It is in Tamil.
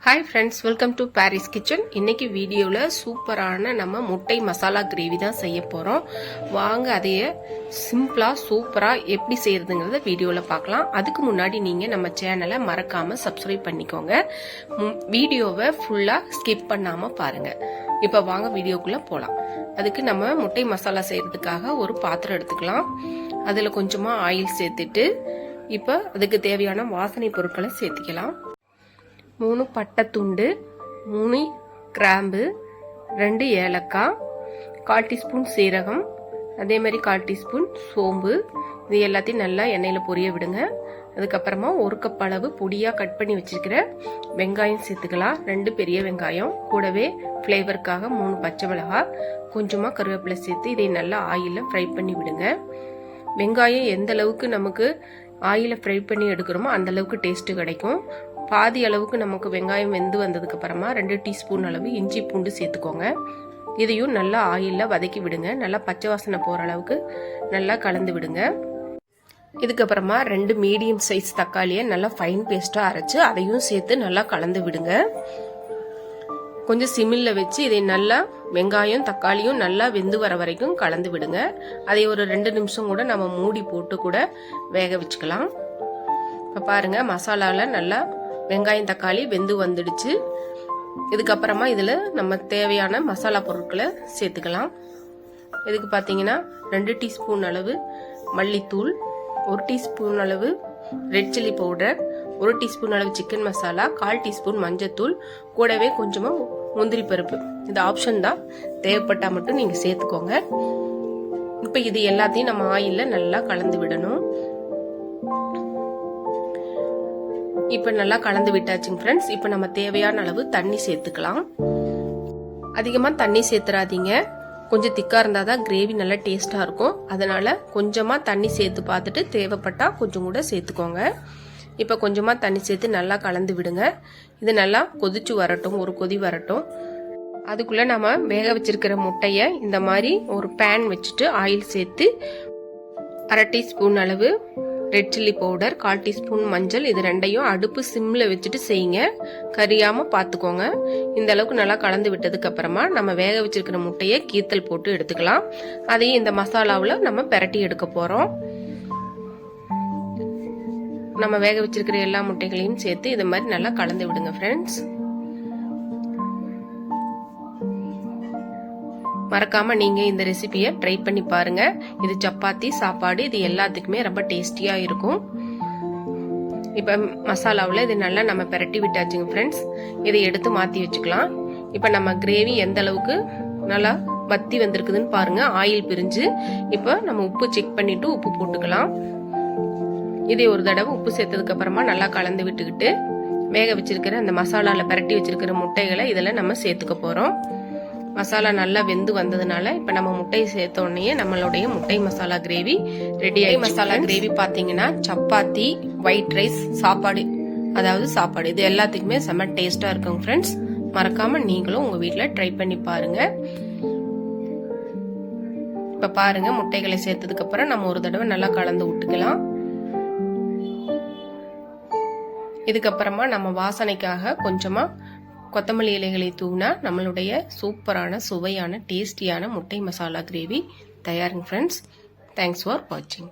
hi friends welcome to Paris kitchen இன்னைக்கு வீடியோல சூப்பரான நம்ம முட்டை மசாலா கிரேவி தான் செய்ய போறோம் வாங்க அதைய சிம்பிளா சூப்பரா எப்படி செய்யறதுங்கறத வீடியோல பார்க்கலாம் அதுக்கு முன்னாடி நீங்க நம்ம சேனலை மறக்காம சப்ஸ்கிரைப் பண்ணிக்கோங்க வீடியோவை ஃபுல்லா ஸ்கிப் பண்ணாம பாருங்க இப்போ வாங்க வீடியோக்குள்ள போலாம் அதுக்கு நம்ம முட்டை மசாலா செய்யறதுக்காக ஒரு பாத்திரம் எடுத்துக்கலாம் அதுல கொஞ்சமா ஆயில் சேர்த்துட்டு இப்போ அதுக்கு தேவையான வாசனை பொருட்களை சேர்த்துக்கலாம் 3 பட்டை துண்டு 3 கிராம்பு 2 ஏலக்காய் 1/4 டீஸ்பூன் சீரகம் அதே மாதிரி 1/4 டீஸ்பூன் சோம்பு இது எல்லாத்தையும் நல்லா எண்ணெயில பொரிய விடுங்க அதுக்கப்புறமா 1 கப் அளவு பொடியா கட் பண்ணி வச்சிருக்கிற வெங்காயம் சேர்த்துக்கலாம் 2 பெரிய வெங்காயம் கூடவே ஃப்ளேவருக்காக 3 பச்சை மிளகாய் கொஞ்சமா கருவேப்பிலை சேர்த்து இதை நல்லா ஆயில்ல ஃப்ரை பண்ணி விடுங்க வெங்காயம் எந்த அளவுக்கு நமக்கு ஆயில ஃப்ரை பண்ணி எடுக்கிறோமோ அந்த அளவுக்கு டேஸ்ட் கிடைக்கும் பாதி அளவுக்கு நமக்கு வெங்காயம் வெந்து வந்ததுக்கு அப்புறமா 2 டீஸ்பூன் அளவு இஞ்சி பூண்டு சேர்த்துக்கோங்க இதையும் நல்லா ஆயில்ல வதக்கி விடுங்க நல்லா பச்சை வாசனை போற அளவுக்கு நல்லா கலந்து விடுங்க இதுக்கப்புறமா 2 மீடியம் சைஸ் தக்காளியை நல்லா ஃபைன் பேஸ்டா அரைச்சு அதையும் சேர்த்து நல்லா கலந்து விடுங்க கொஞ்சம் சிமில்ல வச்சு இதை நல்லா வெங்காயம் தக்காளியும் நல்லா வெந்து வர வரைக்கும் கலந்து விடுங்க அதை ஒரு 2 நிமிஷம் கூட நம்ம மூடி போட்டு கூட வேக வச்சுக்கலாம் இப்ப பாருங்க மசாலால நல்லா வெங்காயம் தக்காளி வெந்து வந்துடுச்சு இதுக்கப்புறமா இதுல நம்ம தேவையான மசாலா பொருட்களை சேர்த்துக்கலாம் இதுக்கு பாத்தீங்கன்னா 2 டீஸ்பூன் அளவு மல்லித்தூள் 1 டீஸ்பூன் அளவு ரெட் சில்லி பவுடர் 1 டீஸ்பூன் அளவு சிக்கன் மசாலா 1/4 டீஸ்பூன் மஞ்சத்தூள் கூடவே கொஞ்சமா முந்திரி பருப்பு இது ஆப்ஷன் தான் தேவைப்பட்டா மட்டும் நீங்க சேர்த்துக்கோங்க இப்ப இது எல்லாத்தையும் நம்ம ஆயில்ல நல்லா கலந்து விடணும் இப்ப நல்லா கலந்து விட்டாச்சுங்க ஃப்ரெண்ட்ஸ் இப்ப நம்ம தேவையான அளவு தண்ணி சேர்த்துக்கலாம் அதிகமா தண்ணி சேர்த்துறாதீங்க கொஞ்சம் திக்கா இருந்தாதான் கிரேவி நல்லா டேஸ்டா இருக்கும் அதனால கொஞ்சமா தண்ணி சேர்த்து பார்த்துட்டு தேவைப்பட்டா கொஞ்சம் கூட சேர்த்துக்கோங்க இப்ப கொஞ்சமா தண்ணி சேர்த்து நல்லா கலந்து விடுங்க இது நல்லா கொதிச்சு வரட்டும் ஒரு கொதி வரட்டும் அதுக்குள்ள நம்ம வேக வச்சிருக்கிற முட்டைய இந்த மாதிரி ஒரு பேன் வச்சுட்டு ஆயில் சேர்த்து 1/2 டீஸ்பூன் அளவு ரெட் சில்லி பவுடர் 1/4 டீஸ்பூன் மஞ்சள் இது ரெண்டையும் அடுப்பு சிம்ல வச்சுட்டு செய்யுங்க கரியாம பாத்துக்கோங்க இந்த அளவுக்கு நல்லா கலந்து விட்டதுக்கு அப்புறமா நம்ம வேக வச்சிருக்கிற முட்டையை கீத்தல் போட்டு எடுத்துக்கலாம் அதையும் இந்த மசாலாவுல நம்ம பிரட்டி எடுக்க போறோம் நம்ம வேக வச்சிருக்கிற எல்லா முட்டைகளையும் சேர்த்து இது மாதிரி நல்லா கலந்து விடுங்க ஃப்ரெண்ட்ஸ் மறக்காம நீங்க இந்த ரெசிபியை ட்ரை பண்ணி பாருங்க இது சப்பாத்தி சாப்பாடு இது எல்லாத்துக்குமே ரொம்ப டேஸ்டியா இருக்கும் இப்ப மசாலாவுல இது நல்லா நம்ம பிரட்டி விட்டாச்சுங்க ஃப்ரெண்ட்ஸ் இதை எடுத்து மாத்தி வச்சுக்கலாம் இப்ப நம்ம கிரேவி எந்த அளவுக்கு நல்லா வத்தி வந்திருக்குதுன்னு பாருங்க ஆயில் பிரிஞ்சு இப்ப நம்ம உப்பு செக் பண்ணிட்டு உப்பு போட்டுக்கலாம் இதே ஒரு தடவை உப்பு சேர்த்ததுக்கு அப்புறமா நல்லா கலந்து விட்டுக்கிட்டு வேக வச்சிருக்கிற அந்த மசாலால பிரட்டி வச்சிருக்கிற முட்டைகளை இதுல நம்ம சேர்த்துக்க போறோம் மசாலா நல்லா வெந்து வந்ததுனால இப்ப நம்ம முட்டையை சேர்த்த உடனே நம்மளுடைய முட்டை மசாலா கிரேவி ரெடி ஆகி மசாலா கிரேவி பாத்தீங்கன்னா சப்பாத்தி ஒயிட் ரைஸ் சாப்பாடு அதாவது சாப்பாடு இது எல்லாத்துக்குமே செம்ம டேஸ்டா இருக்கும் ஃப்ரெண்ட்ஸ் மறக்காம நீங்களும் உங்க வீட்டுல ட்ரை பண்ணி பாருங்க இப்ப பாருங்க முட்டைகளை சேர்த்ததுக்கு அப்புறம் நம்ம ஒரு தடவை நல்லா கலந்து விட்டுக்கலாம் இதுக்கப்புறமா நம்ம வாசனைக்காக கொஞ்சமா கொத்தமல்லி இலைகளை தூவினா நம்மளுடைய சூப்பரான சுவையான டேஸ்டியான முட்டை மசாலா கிரேவி தயாருங்க ஃப்ரெண்ட்ஸ் தேங்க்ஸ் ஃபார் வாட்சிங்